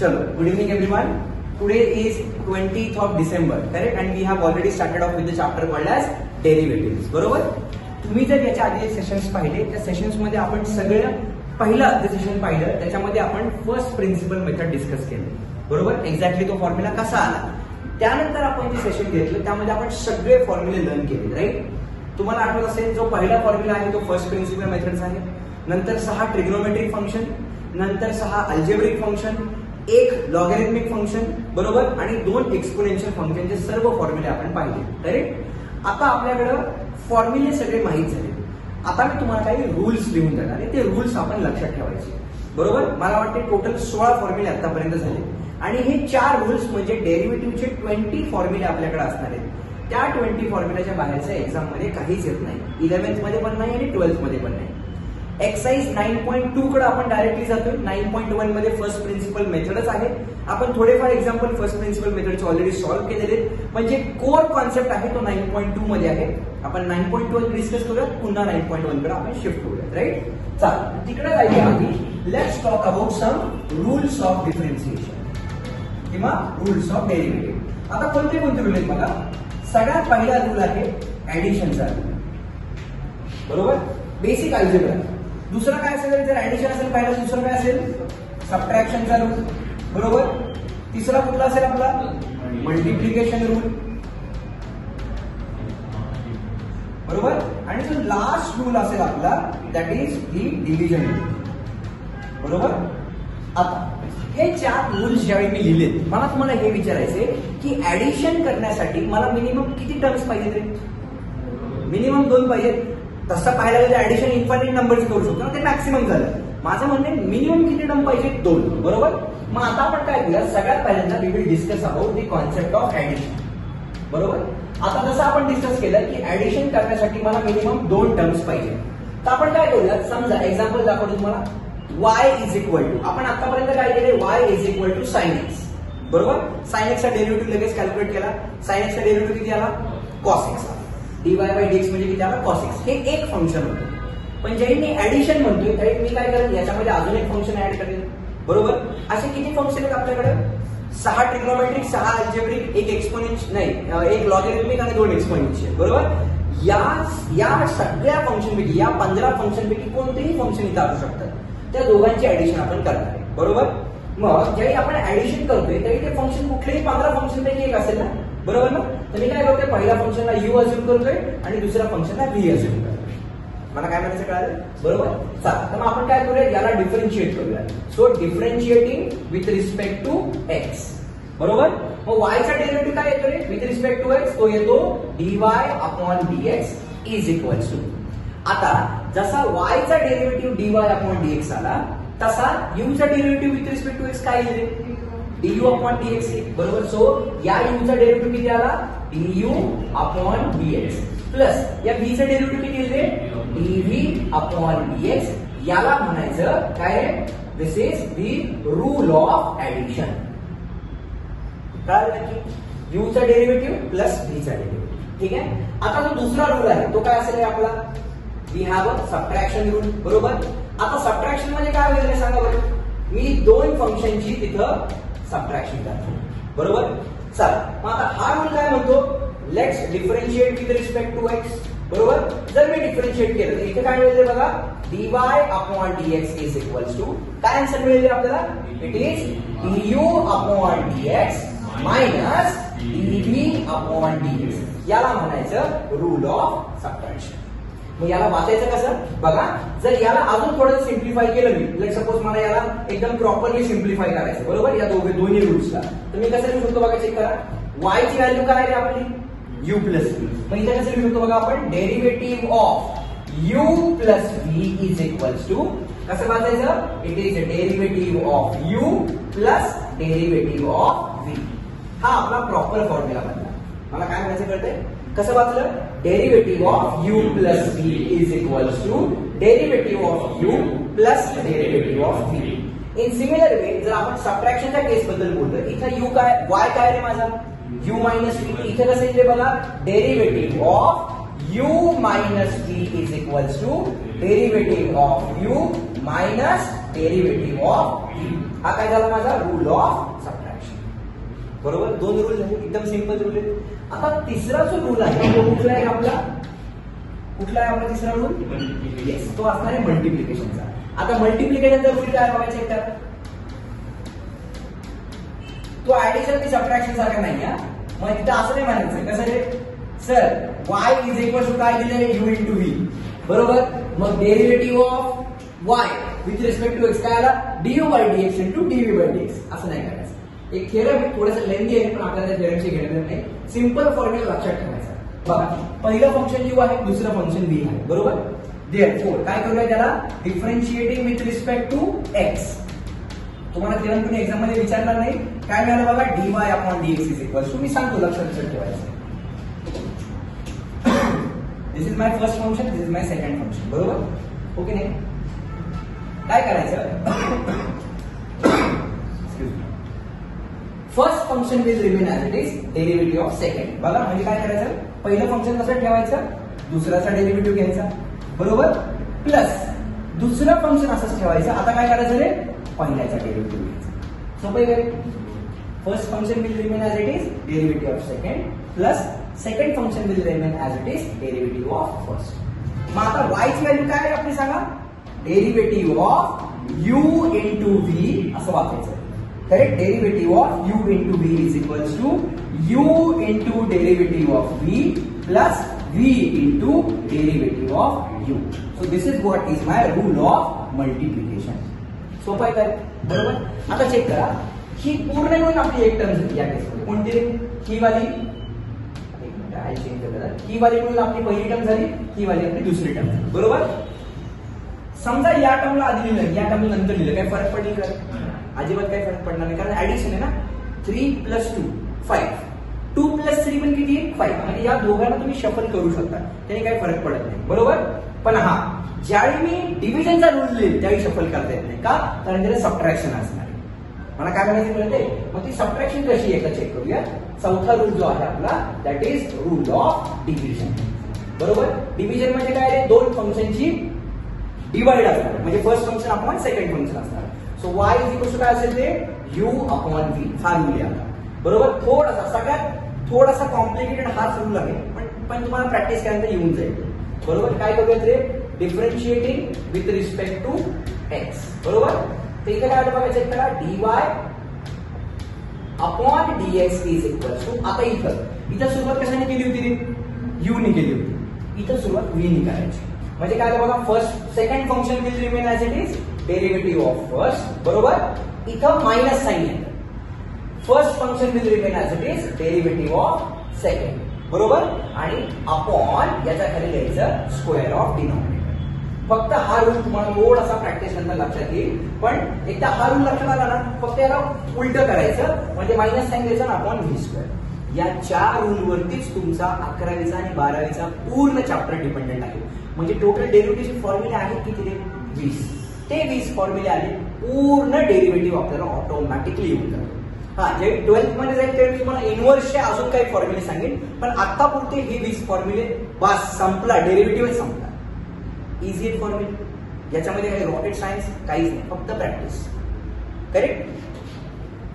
Chalo, good evening everyone. Today is 20th of December, correct? And we have already started off with the chapter called as derivatives. बरोबर? तुम्ही जर याच्या आधी sessions पाहिले त्या sessions मध्ये आपण सगळं पहिला जे सेशन पाहिलं त्याच्यामध्ये आपण फर्स्ट प्रिन्सिपल मेथड डिस्कस केलं. बरोबर? एक्झॅक्टली तो फॉर्म्युला कसा आला. त्यानंतर आपण जे सेशन घेतलं त्यामध्ये आपण सगळे फॉर्म्युले लर्न केले, राईट? तुम्हाला आठवत असेल जो पहिला फॉर्म्युला आहे तो फर्स्ट प्रिन्सिपल मेथड्स आहे, नंतर 6 ट्रिग्नोमेट्रिक फंक्शन, नंतर 6 अल्जेब्रिक फंक्शन, एक लॉगॅरिथमिक फंक्शन, बरोबर, आणि 2 एक्सपोनेन्शियल फंक्शनचे सर्व फॉर्म्युले आपण पाहिले, करेक्ट? आता आपल्याकडे फॉर्म्युले सगळे माहित झाले. आता मी तुम्हाला काही रूल्स लिहून देणार आहे, ते रूल्स आपण लक्षात ठेवायचे. बरोबर? मला वाटते टोटल 16 फॉर्म्युले आतापर्यंत झाले आणि हे 4 रूल्स म्हणजे डेरिव्हेटिव्हचे 20 फॉर्म्युले आपल्याकडे असणार आहेत. त्या 20 फॉर्म्युल्याच्या बाहेरच्या एक्झाम मध्ये काहीच येत नाही. 11th मध्ये पण नाही आणि 12th मध्ये पण नाही. एक्सरसाइज 9.2 कडे आपण डायरेक्टली जातो. 9.1 मध्ये फर्स्ट प्रिन्सिपल मेथडच आहे. आपण थोडेफार एक्झाम्पल फर्स्ट प्रिन्सिपल मेथडचे ऑलरेडी सॉल्व्ह केलेले आहेत. म्हणजे कोर कॉन्सेप्ट आहे तो 9.2 मध्ये आहे. आपण 9.2 डिस्कस करूया, पुन्हा 9.1 कडे आपण शिफ्ट करूया, राईट? चला तिकडे जायच्या आधी let's talk about some rules of differentiation किंवा रूल्स ऑफ डेरिव्हेटिव्ह. आता कोणते कोणते रूल आहेत बघा. सगळ्यात पहिला रूल आहे ऍडिशनचा रूल. बरोबर? Basic algebra. दुसरा काय असेल जर ऍडिशन असेल पहिला, दुसरं काय असेल सबट्रॅक्शनचा रूल. बरोबर? तिसरा कुठला असेल आपला मल्टिप्लिकेशन रूल. बरोबर? आणि जो लास्ट रूल असेल आपला that is the division rule. बरोबर? आता हे 4 रूल्स ज्यावेळी मी लिहिलेत मला तुम्हाला हे विचारायचे की ऍडिशन करण्यासाठी मला मिनिमम किती टर्म्स पाहिजेत रे? मिनिमम 2 पाहिजेत. तसं पाहायला गेलं ऍडिशन इन्फायनाइट नंबर्स करू शकतो ना, ते मॅक्सिमम झालं. माझं म्हणणे मिनिमम किती टर्म पाहिजे? 2. बरोबर? मग आता आपण काय करूया, सगळ्यात पहिल्यांदा we will discuss about the concept of addition. बरोबर? आता जसं आपण डिस्कस केलं की ऍडिशन करण्यासाठी मला मिनिमम 2 टर्म्स पाहिजे. तर आपण काय करूया, समजा एक्झाम्पल दाखवतो तुम्हाला. y इज इक्वल टू, आपण आतापर्यंत काय केले, y is equal to sine x. बरोबर? साइन एक्सचा डेरिव्हेटिव्ह लगेच कॅल्क्युलेट केला. साइन एक्सचा डेरिव्हेटिव्ह किती आला? Cos x. dy by dx म्हणजे किती आला? Cos x. हे एक फंक्शन होतं. पण ज्यावेळी मी ऍडिशन म्हणतोय त्यावेळी मी काय करेन, याच्यामध्ये अजून एक फंक्शन ऍड करेन. बरोबर? असे किती फंक्शन आहेत आपल्याकडे? 6 ट्रिग्नोमेट्रिक, 6 अल्जेब्रिक, एक एक्सपोनेन्शियल नाही, एक लॉगॅरिथमिक आणि 2 एक्सपोनेन्शियल. बरोबर? या सगळ्या फंक्शन पैकी, या 15 फंक्शन पैकी कोणतेही फंक्शन इथं असू शकतात. त्या दोघांची ऍडिशन आपण करणार आहे. बरोबर? मग ज्यावेळी आपण ऍडिशन करतोय त्यावेळी ते फंक्शन कुठलेही 15 फंक्शन पैकी एक असेल ना. बरोबर ना? तर मी काय करतोय, पहिल्या फंक्शनला u अज्युम करतोय आणि दुसऱ्या फंक्शनला v अज्युम करतोय. मला काय म्हणायचं कळालं? बरोबर? चला तर मग आपण काय करूया, याला डिफरन्शिएट करूया. So differentiating with respect to x. बरोबर? मग y चा डेरिव्हेटिव्ह काय येतो रे विथ रिस्पेक्ट टू x? तो येतो dy upon dx is equal to. आता जसा y चा डेरिव्हेटिव्ह dy अपॉन dx आला तसा u चा derivative with respect to x काय येईल? du upon dx. बरोबर? सो या u चा डेरिव्हेटिव्ह किती आला? du अपॉन dx प्लस या v चा डेरिव्हेटिव्ह किती येईल? dv upon dx. याला म्हणायचं काय? This is the rule of addition. कळलं की u चा डेरिव्हेटिव्ह प्लस v चा डेरिव्हेटिव्ह. ठीक आहे? आता जो दुसरा रूल आहे तो काय असेल आपला? We have a subtraction rule. बरोबर? आता सबट्रॅक्शन म्हणजे काय होईल सांगा बरं. मी 2 फंक्शनची तिथं सबट्रॅक्शन करतो. बरोबर? चला मग आता हा रूल काय म्हणतो, let's differentiate with respect to x. बरोबर? जर मी डिफरन्शिएट केलं तर इथे काय मिळेल बघा, dy upon dx is equals to काय आन्सर मिळेल आपल्याला? It is du upon dx minus dv upon dx. याला म्हणायचं रूल ऑफ सबट्रॅक्शन. मग याला वाचायचं कसं बघा. जर याला अजून थोडं सिम्प्लिफाय केलं मी, लेट सपोज मला याला एकदम प्रॉपरली सिम्प्लिफाय करायचं. बरोबर? या दोन्ही रूल्सला तर मी कसं लिहू शकतो बघा, चेक करा. y ची व्हॅल्यू काय आहे आपली? u plus v. मग इथे कसं लिहू शकतो बघा आपण, derivative of u plus v is equals to कसं वाचायचं? It is derivative of u plus derivative of v. हा आपला प्रॉपर फॉर्म्युला बनला. मला काय म्हणायचं कळतंय? कसं वाचलं? Derivative of u plus v is equals to derivative of u plus derivative of v. In similar way जर आपण सबट्रॅक्शनच्या केस बद्दल बोलतोय, इथं u काय, y काय रे माझा? u minus v. इथे कसं येते बघा, derivative of u minus v is equals to derivative of u minus derivative of v. हा काय झाला माझा रूल ऑफ सबट्रॅक्शन. बरोबर, दोन रूल झाले, एकदम सिंपल रूल आहे. आता तिसरा जो रूल आहे तो कुठला आहे आपला? कुठला आहे आपला तिसरा रूल? येस, तो असणार आहे मल्टिप्लिकेशनचा. आता मल्टिप्लिकेशनचा रूल काय बघायचं एकदा. तो ऍडिशन आणि सबट्रॅक्शन सारखा नाही आहे. मग तिथं असं नाही म्हणायचं कसं रे sir, y is equal to काय दिलेलं आहे? u into v. बरोबर, मग derivative of y with respect to x काय आला? du by dx into dv by dx. असं नाही करायचं. एक थेरम थोडंसं लेंदी आहे पण आपल्याला थेरमची घेणं नाही. सिंपल फॉर्म्युला लक्षात ठेवायचा. बघा, पहिलं फंक्शन u आहे, दुसरं फंक्शन v आहे. बरोबर, देअरफॉर काय करूया त्याला? Differentiating with respect to x. तुम्हाला थेरम तुम्ही एक्झाम मध्ये विचारणार नाही. काय मिळालं बघा? dy upon dx is equal to, मी सांगतो लक्षात ठेवायचं. This is my first function, this is my second function. बरोबर, ओके नाही? काय करायचं? First function will remain as it is, derivative of second. बघा, म्हणजे काय करायचं? पहिलं फंक्शन कसं ठेवायचं? दुसऱ्याचा डेरिव्हेटिव्ह घ्यायचा. बरोबर, प्लस दुसरं फंक्शन असंच ठेवायचं. आता काय करायचं रे? पहिल्याचा डेरिव्हेटिव्ह घ्यायचा. सोपं आहे का? First function will remain as it is, derivative of second, plus second function will remain as it is, derivative of first. मग आता y ची व्हॅल्यू काय आहे आपली सांगा? Derivative of u into v असं वाचायचं. Correct, derivative of u into v is equals to u into derivative of v plus v into derivative of u. So this is what is my rule of multiplication. सोपं आहे काय? बरोबर, आता check करा. ही पूर्ण मिळून आपली एक टर्म झाली या केसमध्ये. कोणती? ही वाली, ही वाली मिळून आपली पहिली टर्म झाली, ही वाली आपली दुसरी टर्म झाली. बरोबर, समजा या टर्मला आधी लिहिलं, या टर्मला नंतर लिहिलं, काय फरक पडेल का? अजिबात काही फरक पडणार नाही, कारण ऍडिशन आहे ना. 3 + 2 5, 2 + 3 पण किती? 5. म्हणजे या दोघांना तुम्ही शफल करू शकता, त्याने काही फरक पडत नाही. बरोबर, पण हा ज्यावेळी मी डिव्हिजनचा रूल लिहिल त्यावेळी शफल करता येत नाही. का? कारण त्याला सबट्रॅक्शन असणार आहे. मला काय म्हणायचं कळते? मग ती सबट्रॅक्शन कशी एकदा चेक करूया. चौथा रूल जो आहे आपला, that is rule of division. बरोबर, डिव्हिजन म्हणजे काय रे? दोन फंक्शनची डिवाइड असणार, म्हणजे first function upon second function असणार. So y is equal to काय असेल ते? u upon v. हा रूल आहे आता. बरोबर, थोडासा सगळ्यात थोडासा कॉम्प्लिकेटेड हाच रूल आहे, पण तुम्हाला प्रॅक्टिस केल्यानंतर येऊन जाईल. बरोबर, काय करूयात रे? Differentiating with respect to x. बरोबर, तर इथे काय बघा, चेक करा. dy upon dx is equal to, आता इथं सुरुवात कशाने केली होती रे? u ने केली होती. इथं सुरुवात v ने करायची. म्हणजे काय बघा, first second function will remain as it is, derivative of first. बरोबर, इथं मायनस साइन येतं. First function will remain as it is, derivative of second. बरोबर, आणि अपॉन याच्या खाली लिहायचं स्क्वेअर ऑफ डिनॉमिनेटर. फक्त हा रूल तुम्हाला थोडासा प्रॅक्टिस नंतर लक्षात येईल, पण एकदा हा रूल लक्षात आला ना, फक्त याला उलट करायचं, म्हणजे मायनस साइन द्यायचं ना अपॉन व्ही स्क्वेअर. या 4 रूलवरतीच तुमचा 11वीचा आणि 12वीचा पूर्ण चॅप्टर डिपेंडेंट आहे. म्हणजे टोटल डेरिव्हेटिव्हचे फॉर्म्युले आहेत किती रे? 20. ते 20 फॉर्म्युले आले, पूर्ण डेरिव्हेटिव्ह आपल्याला ऑटोमॅटिकली येऊन जातो. हा, जे 12th मध्ये जाईल त्यावेळी तुम्हाला इनव्हर्सचे अजून काही फॉर्म्युले सांगेन, पण आता पुरते हे 20 फॉर्म्युले बस, संपला, डेरिव्हेटिव्ह संपला. इझी आहेत फॉर्म्युले, याच्यामध्ये काही रॉकेट सायन्स काहीच नाही, फक्त प्रॅक्टिस. करेक्ट.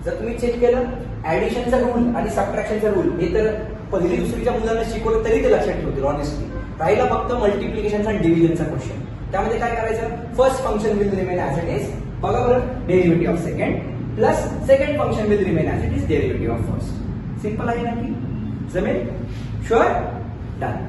जर तुम्ही चेक केलं, ऍडिशनचा रूल आणि सबट्रॅक्शनचा रूल हे तर पहिली दुसरीच्या मुलांना शिकवलं तरी ते लक्षात ठेवतील ऑनेस्टली. राहिला फक्त मल्टिप्लिकेशनचा आणि डिव्हिजनचा क्वेश्चन. त्यामध्ये काय करायचं? First function will remain as it is, बघा बरं, derivative of second plus second function will remain as it is, derivative of first. Simple आहे ना की? जमेल? शुअर? डन.